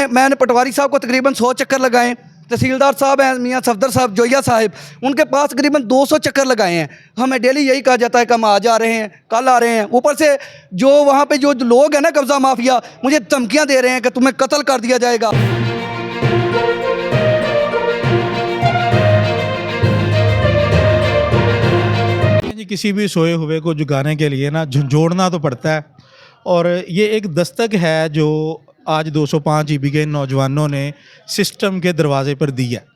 मैंने पटवारी साहब को तकरीबन 100 चक्कर लगाए, तहसीलदार साहब हैं मियां सफदर साहब जोया साहब, उनके पास तकरीबन 200 चक्कर लगाए हैं। हमें डेली यही कहा जाता है कि हम आज आ रहे हैं, कल आ रहे हैं। ऊपर से जो वहाँ पे जो लोग हैं ना कब्ज़ा माफिया, मुझे धमकियाँ दे रहे हैं कि तुम्हें कत्ल कर दिया जाएगा। जी किसी भी सोए हुए को जगाने के लिए ना झंझोड़ना तो पड़ता है, और ये एक दस्तक है जो आज 205 ईबी के नौजवानों ने सिस्टम के दरवाजे पर दी है।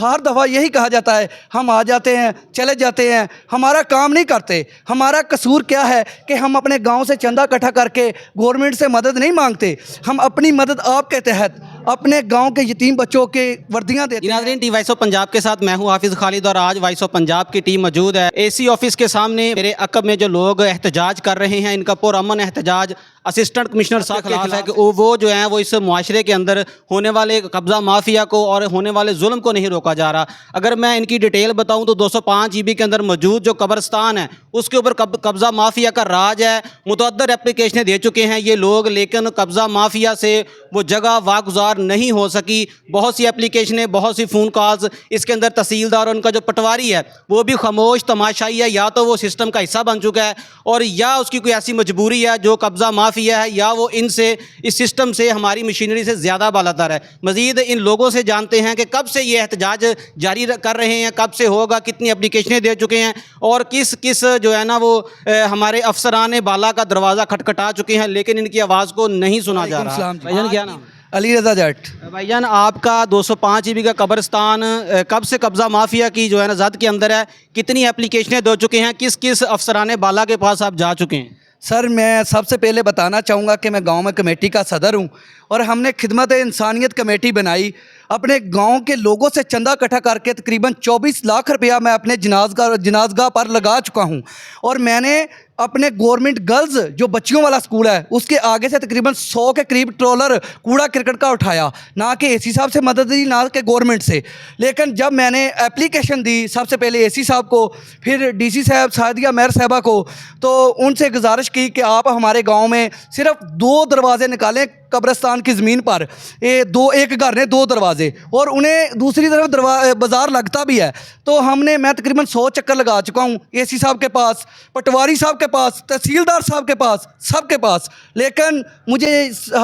हर दफ़ा यही कहा जाता है हम आ जाते हैं चले जाते हैं, हमारा काम नहीं करते। हमारा कसूर क्या है कि हम अपने गांव से चंदा इकट्ठा करके गवर्नमेंट से मदद नहीं मांगते। हम अपनी मदद आपके तहत अपने गांव के यतीम बच्चों के वर्दियां देते हैं। नाज़रीन, टी वॉइस ऑफ पंजाब के साथ मैं हूं हाफिज़ खालिद और आज वॉइस ऑफ पंजाब की टीम मौजूद है एसी ऑफिस के सामने। मेरे अकब में जो लोग एहतजाज कर रहे हैं, इनका पुरअमन एहतजाज असिस्टेंट कमिश्नर साहब के खिलाफ है कि वो जो हैं वो इस मुआशरे के अंदर होने वाले कब्ज़ा माफिया को और होने वाले जुल्म को नहीं रोका जा रहा। अगर मैं इनकी डिटेल बताऊं तो 205 ईबी के अंदर मौजूद जो कब्रस्तान है उसके ऊपर कब्ज़ा माफिया का राज है। मुतअद्दिद एप्लीकेशनें दे चुके हैं ये लोग, लेकिन कब्ज़ा माफिया से वो जगह वागुजार नहीं हो सकी। बहुत सी एप्लीकेशनें, बहुत सी फ़ोन कॉल्स, इसके अंदर तहसीलदार और उनका जो पटवारी है वो भी खामोश तमाशाई है। या तो वो सिस्टम का हिस्सा बन चुका है और या उसकी कोई ऐसी मजबूरी है जो कब्ज़ा माफिया है, या वो इनसे इस सिस्टम से हमारी मशीनरी से ज़्यादा बालातर है। मज़ीद इन लोगों से जानते हैं कि कब से ये एहतजाज जारी कर रहे हैं, कब से होगा, कितनी एप्लीकेशनें दे चुके हैं और किस किस जो है ना वो हमारे अफसरान बाला का दरवाज़ा खटखटा चुके हैं, लेकिन इनकी आवाज़ को नहीं सुना जा रहा। भाईजान क्या नाम? अली रज़ा जट। भाईजान आपका 205 ईबी का कब्रस्तान कब से कब्ज़ा माफिया की जो है ना जद के अंदर है? कितनी एप्लीकेशनें दे चुके हैं? किस किस अफसरान बाला के पास आप जा चुके हैं? सर मैं सबसे पहले बताना चाहूँगा कि मैं गांव में कमेटी का सदर हूँ और हमने खिदमत इंसानियत कमेटी बनाई। अपने गांव के लोगों से चंदा इकट्ठा करके तकरीबन 24 लाख रुपया मैं अपने जनाजगाह पर लगा चुका हूँ। और मैंने अपने गवर्नमेंट गर्ल्स जो बच्चियों वाला स्कूल है उसके आगे से तकरीबन 100 के करीब ट्रोलर कूड़ा क्रिकेट का उठाया, ना कि एसी साहब से मदद दी ना कि गवर्नमेंट से। लेकिन जब मैंने एप्लीकेशन दी सबसे पहले एसी साहब को, फिर डीसी साहब सादिया मेहर साहबा को, तो उनसे गुजारिश की कि आप हमारे गांव में सिर्फ 2 दरवाजे निकालें कब्रस्तान की ज़मीन पर। एक घर ने 2 दरवाजे और उन्हें दूसरी तरफ बाज़ार लगता भी है। तो मैं तकरीबन 100 चक्कर लगा चुका हूँ एसी साहब के पास, पटवारी साहब के पास, तहसीलदार साहब के पास, सबके पास। लेकिन मुझे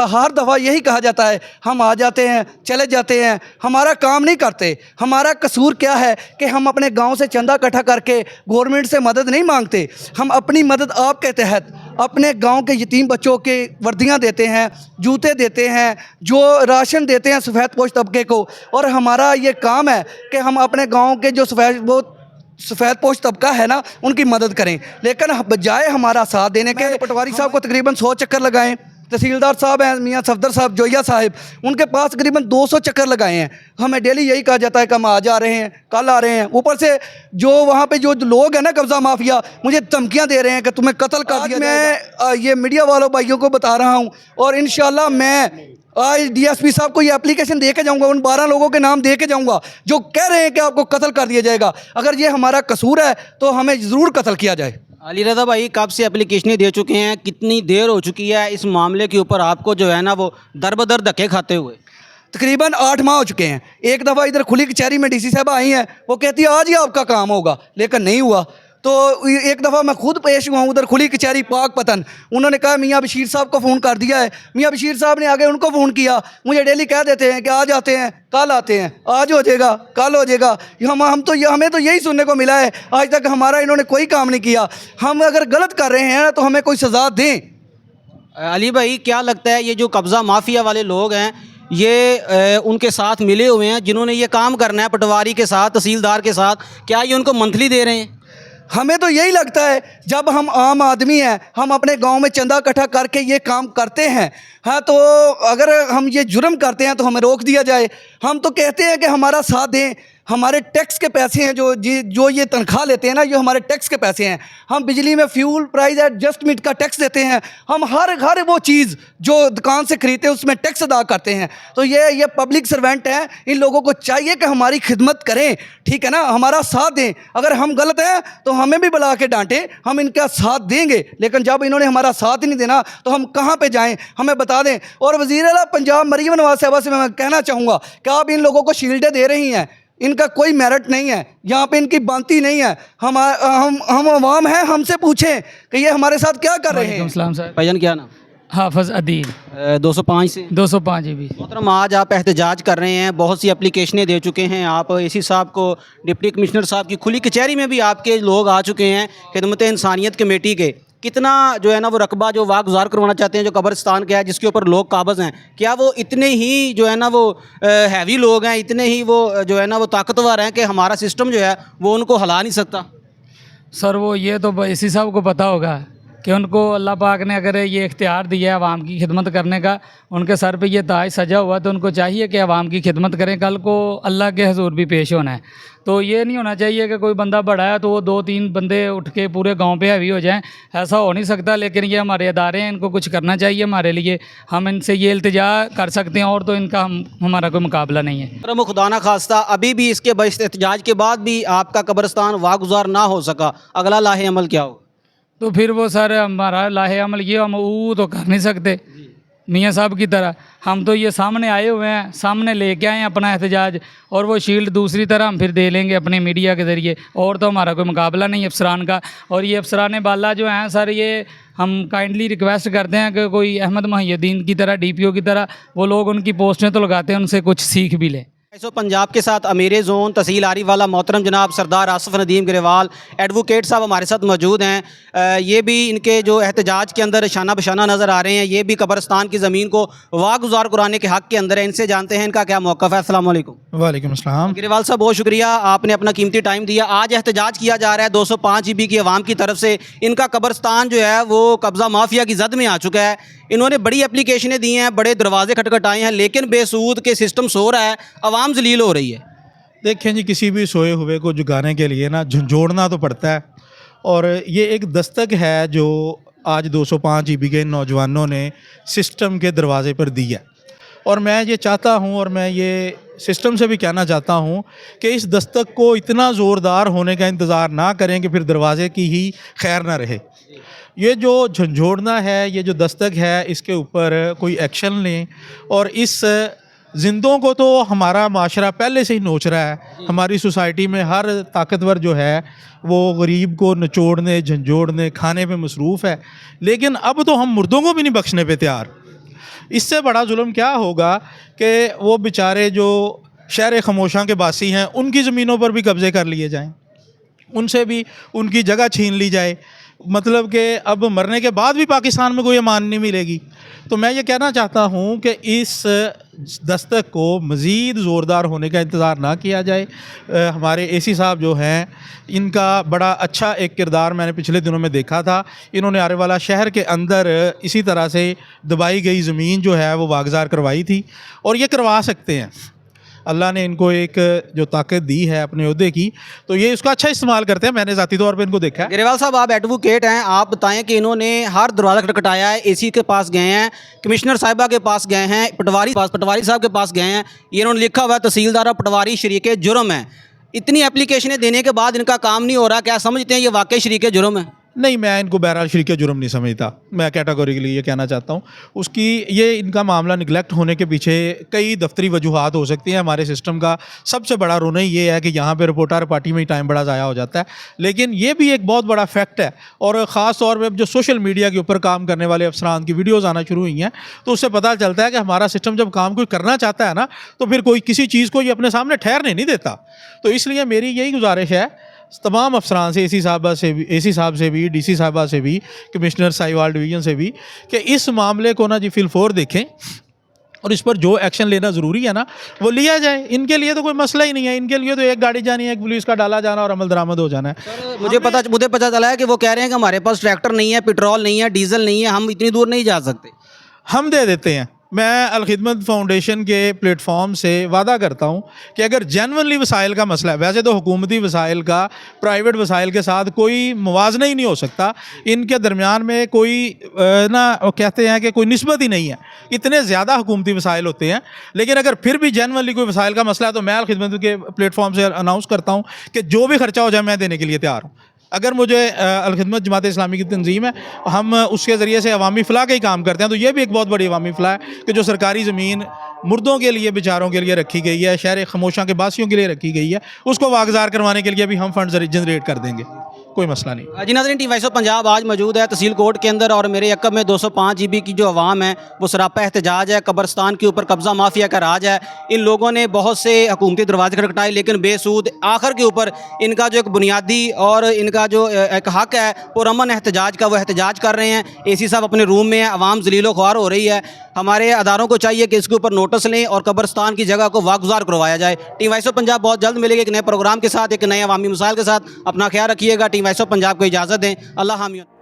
हर दफ़ा यही कहा जाता है हम आ जाते हैं चले जाते हैं, हमारा काम नहीं करते। हमारा कसूर क्या है कि हम अपने गांव से चंदा इकट्ठा करके गवर्नमेंट से मदद नहीं मांगते। हम अपनी मदद आपके तहत अपने गांव के यतीम बच्चों के वर्दियां देते हैं, जूते देते हैं, जो राशन देते हैं सफ़ेद पोश तबके को। और हमारा ये काम है कि हम अपने गांव के जो सफ़ेद पोश तबका है ना उनकी मदद करें। लेकिन बजाय हमारा साथ देने के पटवारी साहब को तकरीबन 100 चक्कर लगाएं, तहसीलदार साहब हैं मियां सफदर साहब जोया साहब, उनके पास तकरीबन 200 चक्कर लगाए हैं। हमें डेली यही कहा जाता है कि हम आज आ रहे हैं, कल आ रहे हैं। ऊपर से जो वहाँ पे जो लोग हैं ना कब्ज़ा माफिया, मुझे धमकियाँ दे रहे हैं कि तुम्हें कत्ल कर दिया जाएगा। मैं ये मीडिया वालों भाइयों को बता रहा हूँ और इंशाल्लाह मैं आज डीएसपी साहब को ये एप्लीकेशन दे के जाऊँगा, उन 12 लोगों के नाम दे के जाऊँगा जो कह रहे हैं कि आपको कत्ल कर दिया जाएगा। अगर ये हमारा कसूर है तो हमें ज़रूर कत्ल किया जाए। अली रज़ा भाई, कब से एप्लीकेशनें दे चुके हैं? कितनी देर हो चुकी है इस मामले के ऊपर आपको जो है ना वो दर बदर धक्के खाते हुए? तकरीबन 8 माह हो चुके हैं। एक दफ़ा इधर खुली कचहरी में डीसी साहब आई हैं, वो कहती है आज ही आपका काम होगा, लेकिन नहीं हुआ। तो एक दफ़ा मैं खुद पेश हुआ हूँ उधर खुली कचहरी पाकपतन, उन्होंने कहा मियाँ बशीर साहब को फ़ोन कर दिया है। मियाँ बशीर साहब ने आगे उनको फ़ोन किया, मुझे डेली कह देते हैं कि आज आते हैं कल आते हैं, आज हो जाएगा कल हो जाएगा। हमें तो यही सुनने को मिला है, आज तक हमारा इन्होंने कोई काम नहीं किया। हम अगर गलत कर रहे हैं तो हमें कोई सज़ा दें। अली भाई, क्या लगता है ये जो कब्ज़ा माफिया वाले लोग हैं ये उनके साथ मिले हुए हैं जिन्होंने ये काम करना है पटवारी के साथ, तहसीलदार के साथ, क्या ये उनको मंथली दे रहे हैं? हमें तो यही लगता है जब हम आम आदमी हैं, हम अपने गांव में चंदा इकट्ठा करके ये काम करते हैं, हाँ, तो अगर हम ये जुर्म करते हैं तो हमें रोक दिया जाए। हम तो कहते हैं कि हमारा साथ दें, हमारे टैक्स के पैसे हैं, जो ये तनख्वाह लेते हैं ना, ये हमारे टैक्स के पैसे हैं। हम बिजली में फ्यूल प्राइस एडजस्टमेंट का टैक्स देते हैं, हम हर वो चीज़ जो दुकान से खरीदते हैं उसमें टैक्स अदा करते हैं। तो ये पब्लिक सर्वेंट हैं, इन लोगों को चाहिए कि हमारी खिदमत करें, ठीक है ना, हमारा साथ दें। अगर हम गलत हैं तो हमें भी बुला के डांटें, हम इनका साथ देंगे, लेकिन जब इन्होंने हमारा साथ ही नहीं देना तो हम कहाँ पे जाएं, हमें बता दें। और वज़ीर आला पंजाब मरीम नवाज साहबा से मैं कहना चाहूँगा कि आप इन लोगों को शील्डें दे रही हैं, इनका कोई मेरिट नहीं है, यहाँ पे इनकी बनती नहीं है। हम अवाम हैं, हमसे पूछें कि ये हमारे साथ क्या कर रहे हैं। सलाम सर। भाईजान क्या नाम? हाफिज़ अदील 205 से 205 जी। मोहतरम, आज आप एहतजाज कर रहे हैं, बहुत सी एप्लीकेशनें दे चुके हैं आप एसी साहब को, डिप्टी कमिश्नर साहब की खुली कचहरी में भी आपके लोग आ चुके हैं खिदमत इंसानियत कमेटी के। कितना जो है ना वो रकबा जो वागुजार करवाना चाहते हैं, जो कब्रिस्तान का है जिसके ऊपर लोग काबज़ हैं, क्या वो इतने ही जो है ना वो हैवी लोग हैं, इतने ही वो जो है ना वो ताकतवर हैं कि हमारा सिस्टम जो है वो उनको हिला नहीं सकता? सर वो ये तो इसी साहब को पता होगा कि उनको अल्लाह पाक ने अगर ये इख्तियार दिया है आवाम की खिदमत करने का, उनके सर पे ये ताज सजा हुआ, तो उनको चाहिए कि आवाम की खिदमत करें। कल को अल्लाह के हजूर भी पेश होना है, तो ये नहीं होना चाहिए कि कोई बंदा बड़ा है तो वो 2-3 बंदे उठ के पूरे गांव पे हावी हो जाएं, ऐसा हो नहीं सकता। लेकिन ये हमारे अदारे हैं, इनको कुछ करना चाहिए हमारे लिए, हम इनसे ये इल्तिजा कर सकते हैं, और तो इनका हमारा कोई मुकाबला नहीं है। मोहतरम, खुदा ना खास्ता अभी भी इसके एहतजाज के बाद भी आपका कब्रिस्तान वागुजार ना हो सका, अगला लाहे अमल क्या हो? तो फिर वो सर हमारा लाहे अमल ये हम वो तो कर नहीं सकते मियाँ साहब की तरह। हम तो ये सामने आए हुए हैं, सामने लेके आए हैं अपना एहतजाज, और वो शील्ड दूसरी तरह हम फिर दे लेंगे अपने मीडिया के ज़रिए, और तो हमारा कोई मुकाबला नहीं है अफसरान का। और ये अफसरान बाला जो हैं सर, ये हम काइंडली रिक्वेस्ट करते हैं कि कोई अहमद मुहिद्दीन की तरह, DPO की तरह वो लोग उनकी पोस्टें तो लगाते हैं, उनसे कुछ सीख भी लें। पंजाब के साथ अमीर ज़ोन तहसील आरिफवाला मोहतरम जनाब सरदार आसफ़ नदीम ग्रेवाल एडवोकेट साहब हमारे साथ मौजूद हैं। ये भी इनके जो एहतजाज के अंदर शाना बशाना नज़र आ रहे हैं, ये भी कब्रिस्तान की ज़मीन को वागुजार कराने के हक़ के अंदर है। इनसे जानते हैं इनका क्या मौक़िफ़ है। अस्सलाम वालेकुम। वालेकुम अस्सलाम। ग्रेवाल साहब, बहुत शुक्रिया, आपने अपना कीमती टाइम दिया। आज एहतजाज किया जा रहा है 205 EB की आवाम की तरफ से। इनका कब्रिस्तान जो है वो कब्ज़ा माफिया की जद में आ चुका है। इन्होंने बड़ी एप्लीकेशनें दी हैं, बड़े दरवाजे खटखटाए हैं, लेकिन बेसूद के सिस्टम सो रहा है, आवाम जलील हो रही है। देखें जी, किसी भी सोए हुए को जगाने के लिए ना झंझोड़ना तो पड़ता है, और ये एक दस्तक है जो आज 205 EB के नौजवानों ने सिस्टम के दरवाजे पर दी है। और मैं ये चाहता हूँ, और मैं ये सिस्टम से भी कहना चाहता हूँ कि इस दस्तक को इतना ज़ोरदार होने का इंतज़ार ना करें कि फिर दरवाजे की ही खैर ना रहे। ये जो झंझोड़ना है, ये जो दस्तक है, इसके ऊपर कोई एक्शन लें। और इस जिंदों को तो हमारा माशरा पहले से ही नोच रहा है। हमारी सोसाइटी में हर ताकतवर जो है वो गरीब को निचोड़ने, झंझोड़ने, खाने पे मसरूफ़ है, लेकिन अब तो हम मुर्दों को भी नहीं बख्शने पे तैयार। इससे बड़ा जुल्म क्या होगा कि वो बेचारे जो शहर खमोशां के बासी हैं, उनकी ज़मीनों पर भी कब्ज़े कर लिए जाएं, उनसे भी उनकी जगह छीन ली जाए। मतलब कि अब मरने के बाद भी पाकिस्तान में कोई अमान नहीं मिलेगी। तो मैं ये कहना चाहता हूँ कि इस दस्तक को मज़ीद ज़ोरदार होने का इंतज़ार ना किया जाए। हमारे AC साहब जो हैं, इनका बड़ा अच्छा एक किरदार मैंने पिछले दिनों में देखा था। इन्होंने आरेवाला शहर के अंदर इसी तरह से दबाई गई ज़मीन जो है वो वागज़ार करवाई थी, और ये करवा सकते हैं। अल्लाह ने इनको एक जो ताकत दी है अपने ओहदे की, तो ये इसका अच्छा इस्तेमाल करते हैं। मैंने ज़ाती तौर पे इनको देखा है। ग्रेवाल साहब, आप एडवोकेट हैं, आप बताएं कि इन्होंने हर दरवाज़ा खटखटाया है, AC के पास गए हैं, कमिश्नर साहिबा के पास गए हैं, पटवारी साहब के पास गए हैं। ये इन्होंने लिखा हुआ है तहसीलदार और पटवारी शरीक जुर्म है। इतनी एप्लीकेशनें देने के बाद इनका काम नहीं हो रहा, क्या समझते हैं ये वाकई शरीक जुर्म है? नहीं, मैं इनको बहरहाल शरीक जुर्म नहीं समझता। मैं कैटेगोरिकली ये कहना चाहता हूँ, उसकी ये इनका मामला निगलेक्ट होने के पीछे कई दफ्तरी वजूहात हो सकती हैं। हमारे सिस्टम का सबसे बड़ा रोना ये है कि यहाँ पे रिपोर्टर पार्टी में ही टाइम बड़ा ज़ाया हो जाता है। लेकिन ये भी एक बहुत बड़ा फैक्ट है, और ख़ास तौर पर जो सोशल मीडिया के ऊपर काम करने वाले अफसरान की वीडियोज़ आना शुरू हुई हैं, तो उससे पता चलता है कि हमारा सिस्टम जब काम कोई करना चाहता है ना, तो फिर कोई किसी चीज़ को ये अपने सामने ठहरने नहीं देता। तो इसलिए मेरी यही गुजारिश है तमाम अफसरान से, AC साहब से भी, DC साहबा से भी, कमिश्नर साहिवाल डिवीज़न से भी, कि इस मामले को ना जी फिलफोर देखें, और इस पर जो एक्शन लेना ज़रूरी है ना वो लिया जाए। इनके लिए तो कोई मसला ही नहीं है, इनके लिए तो एक गाड़ी जानी है, एक पुलिस का डाला जाना और अमल दरामद हो जाना है। मुझे पता चला है कि वो कह रहे हैं कि हमारे पास ट्रैक्टर नहीं है, पेट्रोल नहीं है, डीजल नहीं है, हम इतनी दूर नहीं जा सकते। हम दे देते हैं, मैं अलखिदमत फाउंडेशन के प्लेटफॉर्म से वादा करता हूँ कि अगर जेनवनली वसाइल का मसला है, वैसे तो हुकूमती वसाइल का प्राइवेट वसाइल के साथ कोई मुवाजना ही नहीं हो सकता, इनके दरमियान में कोई वो कहते हैं कि कोई निस्बत ही नहीं है, इतने ज़्यादा हुकूमती वसाइल होते हैं। लेकिन अगर फिर भी जेनवनली कोई वसाइल का मसला है तो मैं अलखिदमत के प्लेटफॉर्म से अनाउंस करता हूँ कि जो भी खर्चा हो जाए मैं देने के लिए तैयार हूँ। अगर मुझे अलखिदमत जमात इस्लामी की तंजीम है, हम उसके ज़रिए से अवामी फ़लाह का ही काम करते हैं, तो ये भी एक बहुत बड़ी अवामी फ़लाह है कि जो सरकारी ज़मीन मुर्दों के लिए, बेचारों के लिए रखी गई है, शहर खमोशा के बासियों के लिए रखी गई है, उसको वागजार करवाने के लिए भी हम फंड जनरेट कर देंगे, कोई मसला नहीं। जी नाज़रीन, टी वॉइस ऑफ पंजाब आज मौजूद है तहसील कोर्ट के अंदर और मेरे अकब में 205 GB की जो आवाम है वो सरापा एहतजाज है। कब्रस्तान के ऊपर कब्ज़ा माफिया का राज है। इन लोगों ने बहुत से हुकूमती दरवाजे खटखटाए लेकिन बेसूद। आखिर के ऊपर इनका जो एक बुनियादी और इनका जो एक हक है पुरअमन एहतजाज का, वो एहतजाज कर रहे हैं। AC साहब अपने रूम में है, आवाम जलीलो ख्वार हो रही है। हमारे अदारों को चाहिए कि इसके ऊपर नोटिस लें और कब्रस्तान की जगह को वागुजार करवाया जाए। टी वॉइस ऑफ पंजाब बहुत जल्द मिलेगी एक नए प्रोग्राम के साथ, एक नए अवामी मसाइल के साथ। अपना ख्याल रखिएगा। टी वॉइस ऑफ पंजाब को इजाज़त दें। अल्लाह हामियन।